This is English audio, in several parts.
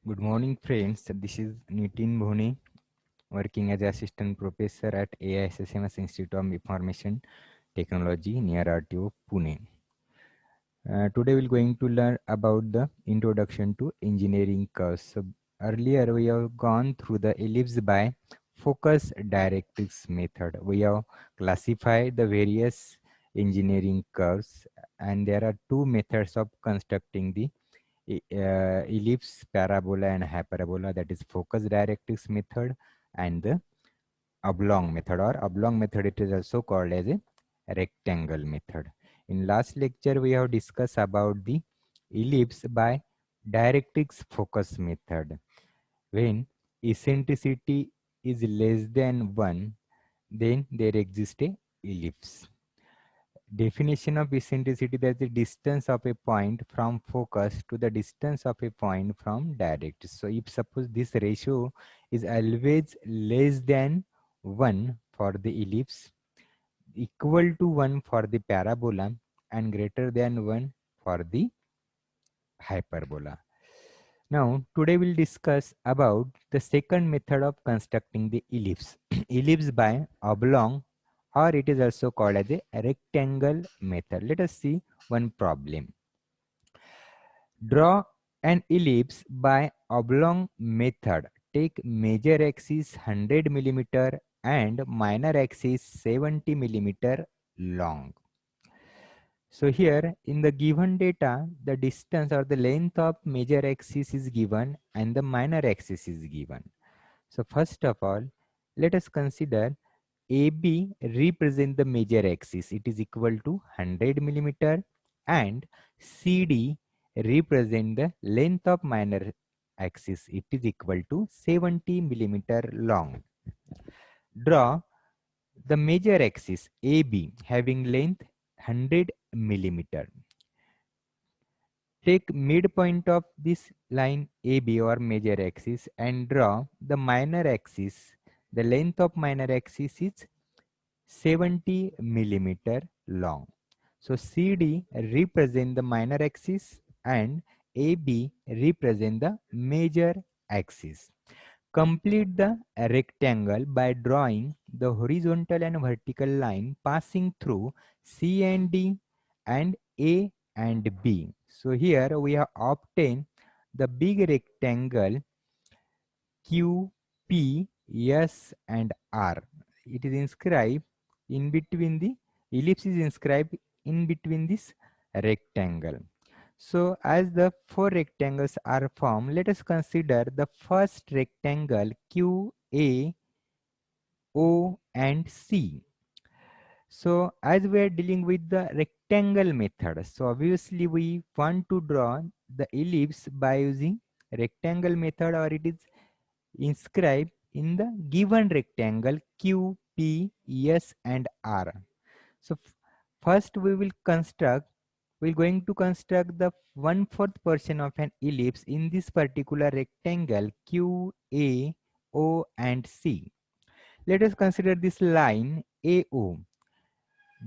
Good morning, friends. This is Nitin Bhoni, working as assistant professor at AISSMS Institute of Information Technology near RTO, Pune. Today we're going to learn about the introduction to engineering curves. So earlier we have gone through the ellipse by focus directrix method. We have classified the various engineering curves, and there are two methods of constructing the ellipse, parabola and hyperbola, that is focus directrix method and the oblong method, or oblong method it is also called as a rectangle method. In last lecture we have discussed about the ellipse by directrix focus method. When eccentricity is less than 1, then there exists a ellipse. Definition of eccentricity: that's the distance of a point from focus to the distance of a point from direct. So if suppose this ratio is always less than 1 for the ellipse, equal to 1 for the parabola, and greater than 1 for the hyperbola. Now today we'll discuss about the second method of constructing the ellipse. Ellipse by oblong, or it is also called as a rectangle method. Let us see one problem. Draw an ellipse by oblong method. Take major axis 100 millimeter and minor axis 70 millimeter long. So here in the given data, the distance or the length of major axis is given and the minor axis is given. So first of all, let us consider AB represent the major axis. It is equal to 100 millimeter, and CD represent the length of minor axis. It is equal to 70 millimeter long. Draw the major axis AB having length 100 millimeter. Take midpoint of this line AB or major axis and draw the minor axis. The length of minor axis is 70 millimeter long. So CD represent the minor axis and AB represent the major axis. Complete the rectangle by drawing the horizontal and vertical line passing through C and D and A and B. So here we have obtained the big rectangle Q, P, S and R. It is inscribed in between the ellipse is inscribed in between this rectangle. So as the four rectangles are formed, let us consider the first rectangle Q, A, O and C. So as we are dealing with the rectangle method, so obviously we want to draw the ellipse by using rectangle method, or it is inscribed in the given rectangle Q, P, S and R. So first we're going to construct the 1/4 portion of an ellipse in this particular rectangle Q, A, O and C. Let us consider this line AO.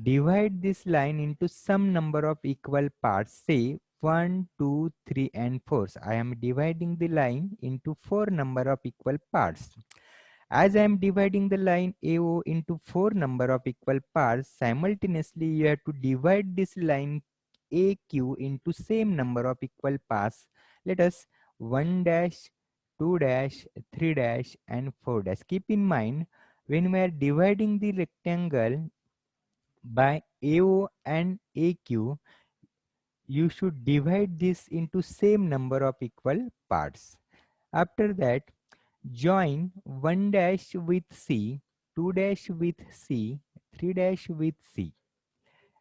Divide this line into some number of equal parts, say 1, 2, 3 and 4. So I am dividing the line into 4 number of equal parts. As I am dividing the line AO into 4 number of equal parts, simultaneously you have to divide this line AQ into same number of equal parts. Let us 1 dash, 2 dash, 3 dash and 4 dash. Keep in mind, when we are dividing the rectangle by AO and AQ, you should divide this into same number of equal parts. After that, join 1 dash with C, 2 dash with C, 3 dash with C.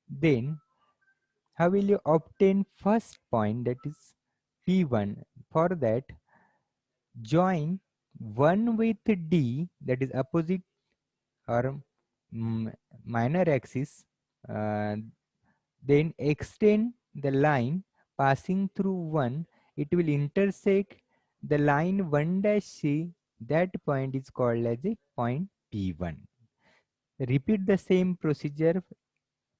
Then how will you obtain first point, that is P1? For that, join 1 with D, that is opposite or minor axis. Then extend the line passing through 1. It will intersect the line 1 dash C. That point is called as a point P1. Repeat the same procedure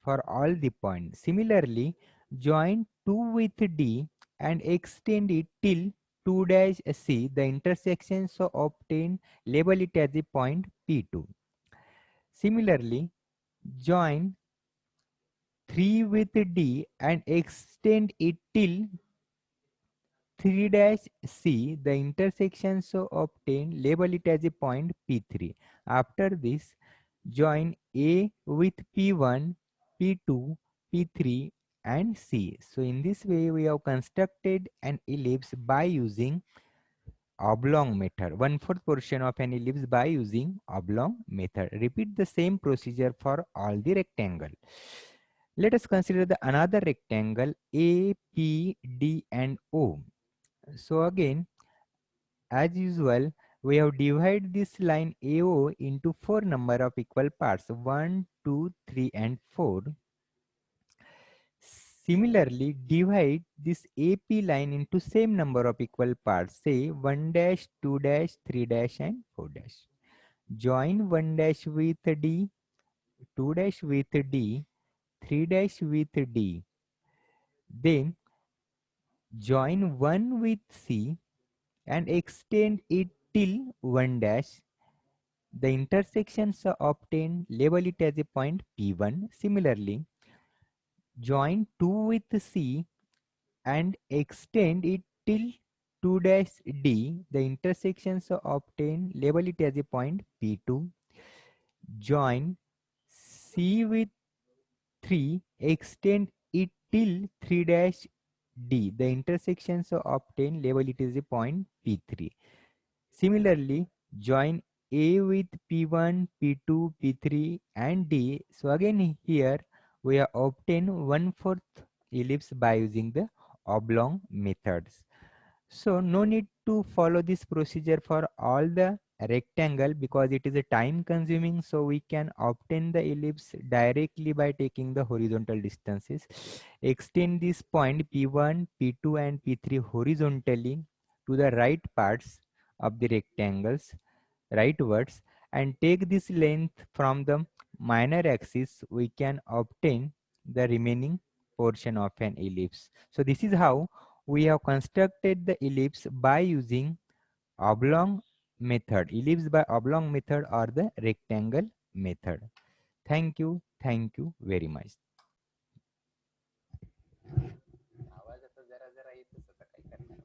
for all the points. Similarly, join 2 with D and extend it till 2 dash C, the intersection so obtained, label it as the point P2. Similarly, join 3 with D and extend it till 3 dash C, the intersection so obtained, label it as a point P3. After this, join A with P1, P2, P3 and C. So in this way, we have constructed an ellipse by using oblong method. 1/4 portion of an ellipse by using oblong method. Repeat the same procedure for all the rectangle. Let us consider the another rectangle A, P, D and O. So again, as usual, we have divided this line AO into 4 number of equal parts, 1, 2, 3 and 4. Similarly, divide this AP line into same number of equal parts, say 1 dash, 2 dash, 3 dash and 4 dash. Join 1 dash with D, 2 dash with D, 3 dash with D. Then join 1 with C and extend it till 1 dash. The intersections are obtained, label it as a point P1. Similarly, join 2 with C and extend it till 2 dash D. The intersections are obtained, label it as a point P2. Join C with 3, extend it till 3 dash D. The intersections are obtained, label it as a point P3. Similarly, join A with P1, P2, P3 and D. So again here we have obtained 1/4 ellipse by using the oblong methods. So no need to follow this procedure for all the rectangle because it is a time consuming, so we can obtain the ellipse directly by taking the horizontal distances. Extend this point P1, P2 and P3 horizontally to the right parts of the rectangles rightwards and take this length from the minor axis. We can obtain the remaining portion of an ellipse. So this is how we have constructed the ellipse by using oblong method, ellipse by oblong method or the rectangle method. Thank you very much. आवाज आता जरा जरा येतच आता काय करणार.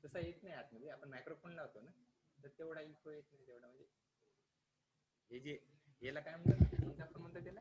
तसा येत नाही आतमध्ये, आपण मायक्रोफोन लावतो ना तर तेवढा इको येत नाही तेवढा, म्हणजे हे जे याला काय म्हणतात, आपण म्हणतो त्याला